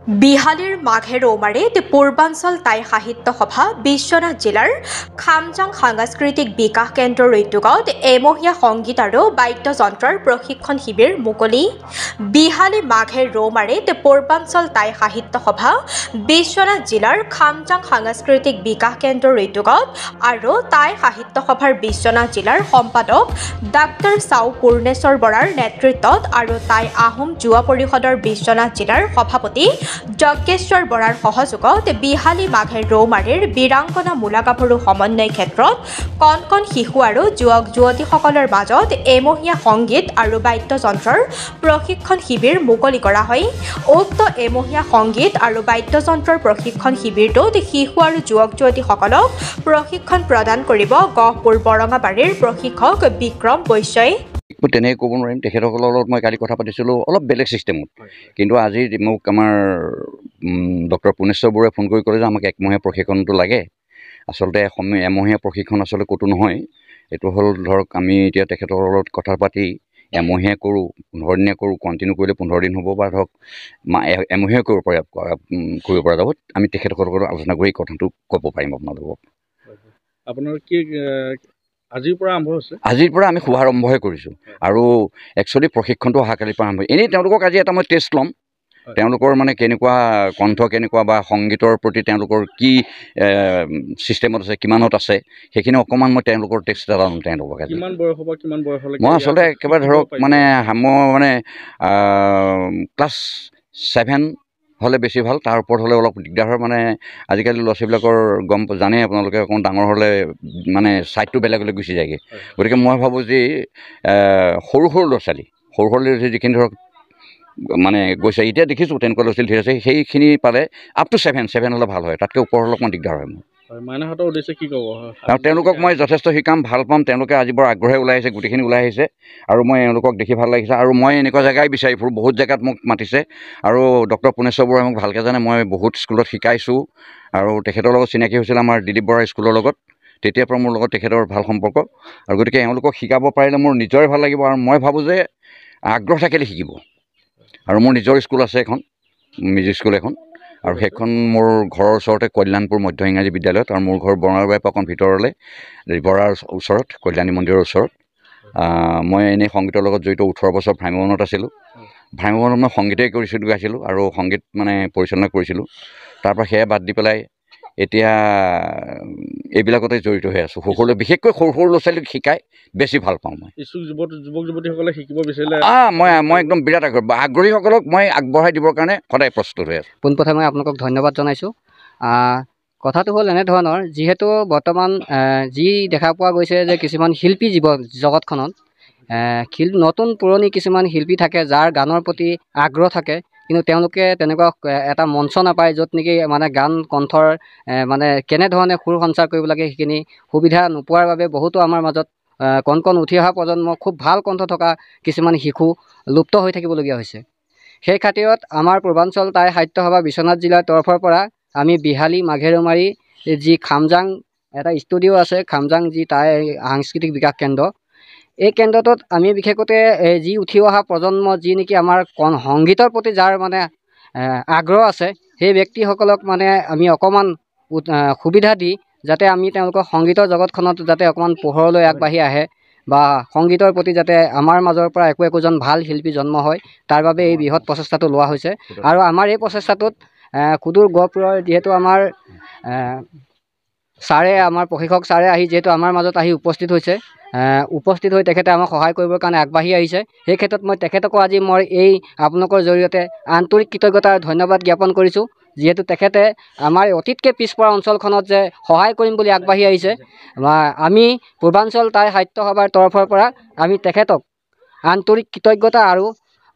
বিহালীৰ মাঘেৰৌমাৰে পূৰ্বাঞ্চল টাই সাহিত্য সভা বিশ্বনাথ জিলাৰ খামজাং সাংস্কৃতিক বিকাশ কেন্দ্ৰৰ উদ্যোগত এমহীয়া সংগীত আৰু বাদ্যযন্ত্ৰৰ প্ৰশিক্ষণ শিবিৰ মুকলি। বিহালী মাঘেৰৌমাৰে পূৰ্বাঞ্চল টাই সাহিত্য সভা বিশ্বনাথ জিলাৰ খামজাং সাংস্কৃতিক বিকাশ কেন্দ্ৰৰ উদ্যোগত আৰু টাই সাহিত্য সভাৰ বিশ্বনাথ জিলাৰ সম্পাদক ডাক্তৰ চাও পূৰ্ণেশ্বৰ বৰাৰ নেতৃত্বত আৰু টাই আহোম যুৱ পৰিষদৰ বিশ্বনাথ জিলাৰ সভাপতি যজ্ঞেশ্বৰ বৰাৰ সহযোগত বিহালী মাঘেৰৌমাৰীৰ বীৰাংগনা মূলা গাভৰু সমন্বয় ক্ষেত্ৰত কণ কণ শিশু আৰু যুৱক যুৱতীসকলৰ মাজত এমহীয়া সংগীত আৰু বাদ্যযন্ত্ৰৰ প্ৰশিক্ষণ শিবিৰ মুকলি কৰা হয়। উক্ত এমহীয়া সংগীত আৰু বাদ্যযন্ত্ৰৰ প্ৰশিক্ষণ শিবিৰটোত শিশু আৰু যুৱক যুৱতীসকলক প্ৰশিক্ষণ প্ৰদান কৰিব গহপুৰ বৰঙাবাৰীৰ প্ৰশিক্ষক বিক্ৰম বৈশ্যই। তেনেকৈ ক'ব নোৱাৰিম। তেখেতসকলৰ লগত মই কালি কথা পাতিছিলোঁ অলপ বেলেগ ছিষ্টেমত, কিন্তু আজি মোক আমাৰ ডক্টৰ পুৰ্ণেশ্বৰ বৰুৱাই ফোন কৰি ক'লে যে আমাক একমহীয়া প্ৰশিক্ষণটো লাগে। আচলতে এমহীয়া প্ৰশিক্ষণ আচলতে ক'তো নহয়। এইটো হ'ল ধৰক আমি এতিয়া তেখেতৰ লগত কথা পাতি এমহীয়া কৰোঁ, 15 দিনীয়া কৰোঁ, কণ্টিনিউ কৰিলে 15 দিন হ'ব বা ধৰক এমহীয়া কৰিব পৰা যাব। আমি তেখেতসকলৰ লগত আলোচনা কৰি কথাটো ক'ব পাৰিম আপোনালোকক। আপোনাৰ কি আজিৰ পৰা আৰম্ভ হৈছে? আজিৰ পৰা আমি শুভাৰম্ভহে কৰিছোঁ আৰু একচুৱেলি প্ৰশিক্ষণটো অহাকালিৰ পৰা আৰম্ভ। এনেই তেওঁলোকক আজি এটা মই টেষ্ট ল'ম, তেওঁলোকৰ মানে কেনেকুৱা কণ্ঠ কেনেকুৱা বা সংগীতৰ প্ৰতি তেওঁলোকৰ কি ছিষ্টেমত আছে, কিমানত আছে, সেইখিনি অকণমান মই তেওঁলোকৰ টেষ্ট এটা ল'ম। তেওঁলোকক কিমান বয়স হ'ব, কিমান বয়সলৈকে? মই আচলতে একেবাৰে ধৰক মানে মই ক্লাছ 7 হ'লে বেছি ভাল, তাৰ ওপৰত হ'লে অলপ দিগদাৰ হয়। মানে আজিকালি ল'ৰা ছোৱালীবিলাকৰ জানেই আপোনালোকে, অকণ ডাঙৰ হ'লে মানে ছাইডটো বেলেগলৈ গুচি যায়গৈ। গতিকে মই ভাবোঁ যে সৰু ল'ৰা ছোৱালী যিখিনি ধৰক মানে গৈছে, এতিয়া দেখিছোঁ তেনেকুৱা ল'ৰা ছোৱালী ঠিক আছে, সেইখিনি পালে আপ টু 7 হ'লে ভাল হয়। তাতকৈ ওপৰ হ'লে অকণমান দিগদাৰ হয় মোৰ। মাইনাহঁতৰ উদ্দেশ্যে কি ক'ব? আৰু তেওঁলোকক মই যথেষ্ট শিকাম, ভাল পাম। তেওঁলোকে আজি বৰ আগ্ৰহে ওলাই আহিছে, গোটেইখিনি ওলাই আহিছে আৰু মই এওঁলোকক দেখি ভাল লাগিছে। আৰু মই এনেকুৱা জেগাই বিচাৰি ফুৰোঁ, বহুত জেগাত মোক মাতিছে আৰু ডক্টৰ পুৰ্ণেশ্বৰ বৰুৱাই মোক ভালকৈ জানে। মই বহুত স্কুলত শিকাইছোঁ আৰু তেখেতৰ লগত চিনাকি হৈছিল আমাৰ দিলীপ বৰা স্কুলৰ লগত। তেতিয়াৰ পৰা মোৰ লগত তেখেতৰ ভাল সম্পৰ্ক আৰু গতিকে এওঁলোকক শিকাব পাৰিলে মোৰ নিজৰে ভাল লাগিব। আৰু মই ভাবোঁ যে আগ্ৰহ থাকিলে শিকিব। আৰু মোৰ নিজৰ স্কুল আছে এখন, মিউজিক স্কুল এখন, আৰু সেইখন মোৰ ঘৰৰ ওচৰতে কল্যাণপুৰ মধ্য ইংৰাজী বিদ্যালয়ত। আৰু মোৰ ঘৰ বৰঙাবাৰীৰ পৰা অকণ ভিতৰলৈ বৰাৰ ওচৰত, কল্যাণী মন্দিৰৰ ওচৰত। মই এনেই সংগীতৰ লগত জড়িত 18 বছৰ ভ্ৰাম্যমানত আছিলোঁ। ভ্ৰাম্যমানত মই সংগীতেই গাইছিলোঁ আৰু সংগীত মানে পৰিচালনা কৰিছিলোঁ। তাৰপৰা সেয়া বাদ দি পেলাই এতিয়া এইবিলাকতে জড়িত হৈ আছোঁ। বিশেষকৈ সৰু ল'ৰা ছোৱালীক শিকাই বেছি ভাল পাওঁ মই। যুৱক যুৱতীসকলে শিকিব বিচাৰিলে মই একদম বিৰাট আগ্ৰহীসকলক মই আগবঢ়াই দিবৰ কাৰণে সদায় প্ৰস্তুত হৈ আছোঁ। পোনপ্ৰথমে মই আপোনালোকক ধন্যবাদ জনাইছোঁ। কথাটো হ'ল এনেধৰণৰ, যিহেতু বৰ্তমান যি দেখা পোৱা গৈছে যে কিছুমান শিল্পী জগতখনত নতুন পুৰণি কিছুমান শিল্পী থাকে, যাৰ গানৰ প্ৰতি আগ্ৰহ থাকে, কিন্তু তেওঁলোকে তেনেকুৱা এটা মঞ্চ নাপায় য'ত নেকি মানে গান কণ্ঠৰ মানে কেনেধৰণে সুৰ সঞ্চাৰ কৰিব লাগে সেইখিনি সুবিধা নোপোৱাৰ বাবে বহুতো আমাৰ মাজত কণ উঠি অহা প্ৰজন্ম, খুব ভাল কণ্ঠ থকা কিছুমান শিশু লুপ্ত হৈ থাকিবলগীয়া হৈছে। সেই খাতিৰত আমাৰ পূৰ্বাঞ্চল টাই সাহিত্য সভা বিশ্বনাথ জিলাৰ তৰফৰ পৰা আমি বিহালী মাঘেৰৌমাৰী যি খামজাং এটা ষ্টুডিঅ' আছে, খামজাং যি টাই সাংস্কৃতিক বিকাশ কেন্দ্ৰ, এই কেন্দ্ৰটোত আমি বিশেষতে যি উঠি অহা প্ৰজন্ম, যি নেকি আমাৰ সংগীতৰ প্ৰতি যাৰ মানে আগ্ৰহ আছে, সেই ব্যক্তিসকলক মানে আমি অকণমান সুবিধা দি যাতে আমি তেওঁলোকক সংগীতৰ জগতখনত যাতে অকণমান পোহৰলৈ আগবাঢ়ি আহে বা সংগীতৰ প্ৰতি যাতে আমাৰ মাজৰ পৰা একোজন ভাল শিল্পী জন্ম হয়, তাৰ বাবে এই বৃহৎ প্ৰচেষ্টাটো লোৱা হৈছে। আৰু আমাৰ এই প্ৰচেষ্টাটোত সুদূৰ গহপুৰৰ যিহেতু আমাৰ আমাৰ প্ৰশিক্ষক ছাৰে আহি যিহেতু আমাৰ মাজত আহি উপস্থিত হৈ তেখেতে আমাক সহায় কৰিবৰ কাৰণে আগবাঢ়ি আহিছে। সেই ক্ষেত্ৰত মই তেখেতকো আজি এই আপোনালোকৰ জৰিয়তে আন্তৰিক কৃতজ্ঞতা আৰু ধন্যবাদ জ্ঞাপন কৰিছোঁ, যিহেতু তেখেতে আমাৰ অতীতকৈ পিছপৰা অঞ্চলখনত যে সহায় কৰিম বুলি আগবাঢ়ি আহিছে। আমি পূৰ্বাঞ্চল টাই সাহিত্য সভাৰ তৰফৰ পৰা আমি তেখেতক আন্তৰিক কৃতজ্ঞতা আৰু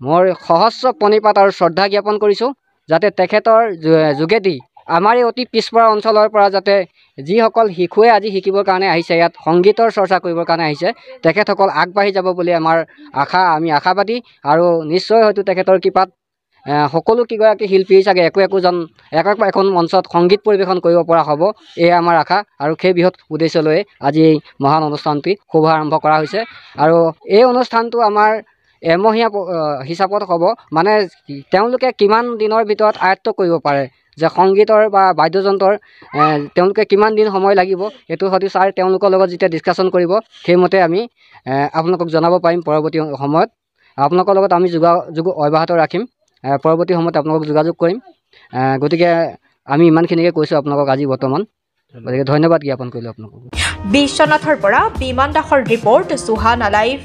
মোৰ সহস্ৰ প্ৰণিপাত আৰু শ্ৰদ্ধা জ্ঞাপন কৰিছোঁ, যাতে তেখেতৰ যোগেদি আমাৰ এই অতি পিছপৰা অঞ্চলৰ পৰা যাতে যিসকল শিশুৱে আজি শিকিবৰ কাৰণে আহিছে, ইয়াত সংগীতৰ চৰ্চা কৰিবৰ কাৰণে আহিছে, তেখেতসকল আগবাঢ়ি যাব বুলি আমাৰ আমি আশাবাদী। আৰু নিশ্চয় হয়তো তেখেতৰ কৃপাত সকলো কেইগৰাকী শিল্পী চাগে এখন মঞ্চত সংগীত পৰিৱেশন কৰিব পৰা হ'ব, এয়ে আমাৰ আশা। আৰু সেই বৃহৎ উদ্দেশ্য লৈ আজি এই মহান অনুষ্ঠানটি শুভাৰম্ভ কৰা হৈছে। আৰু এই অনুষ্ঠানটো আমাৰ এমহীয়া হিচাপত হ'ব মানে তেওঁলোকে কিমান দিনৰ ভিতৰত আয়ত্ব কৰিব পাৰে যে সংগীতৰ বা বাদ্যযন্ত্ৰৰ তেওঁলোকে কিমান দিন সময় লাগিব এইটো হয়তো ছাৰ তেওঁলোকৰ লগত যেতিয়া ডিছকাশ্যন কৰিব সেইমতে আমি আপোনালোকক জনাব পাৰিম পৰৱৰ্তী সময়ত আপোনালোকৰ লগত আমি যোগাযোগ অব্যাহত ৰাখিম পৰৱৰ্তী সময়ত আপোনালোকক যোগাযোগ কৰিম গতিকে আমি ইমানখিনিকে কৈছোঁ আপোনালোকক আজি বৰ্তমান গতিকে ধন্যবাদ জ্ঞাপন কৰিলোঁ আপোনালোকক বিশ্বনাথৰ পৰা বিমান দাসৰ ৰিপৰ্ট সুহান আলাইভ